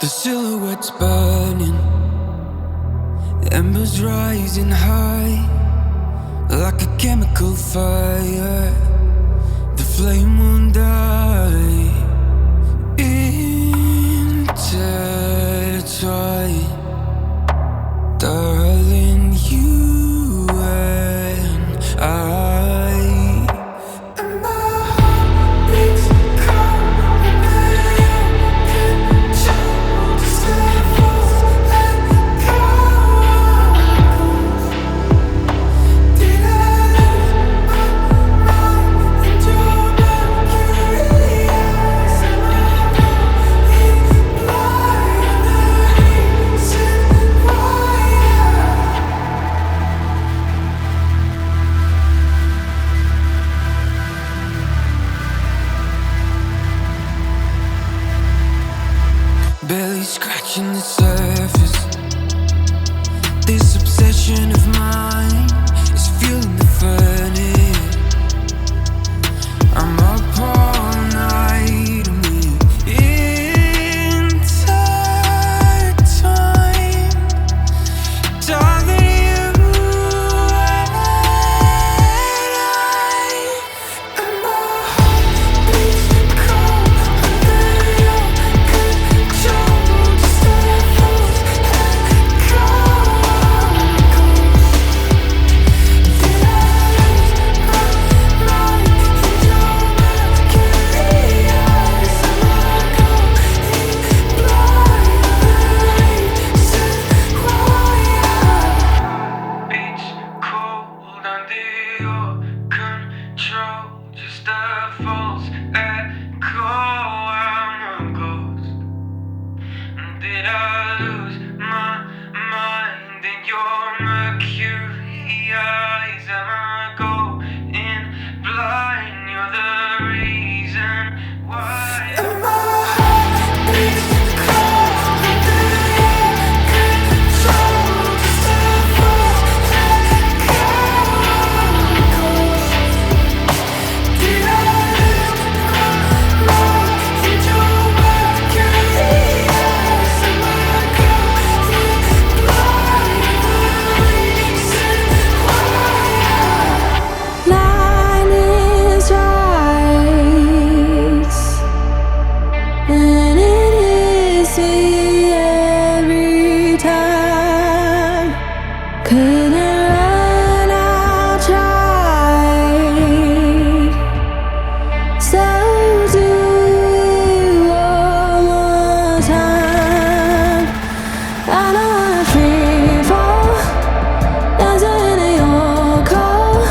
The silhouette's burning, the embers rising high, like a chemical fire. The flame won't die. Intertwine, darling, you and I. Barely scratching the surface. This obsession of mine is fueling the furnace. I'm up all night and we're intertwined. Darling, you and I. And my heart beats cold under your control. Just let those Did I lose my mind in your mercury eyes? Am I going blind? Reason why beats cold under your control. Just a false echo. I'm a ghost. Did I lose my mind in your mercury eyes? Am I going blind? You're the reason why. And my heart beats cold under your control. Just a false echo. Did I lose my mind in your mercury eyes? Am I going blind? Reason why. Line is right, and it hits me every time. Couldn't run, I'll try. So do it one more time. I don't wanna free fall, dancing in your cold.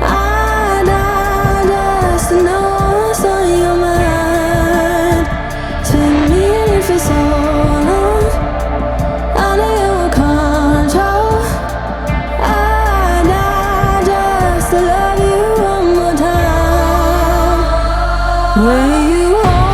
I just to know what's on your mind. It's been meaning for so long, under your control. I just to love you one more time. Where you are.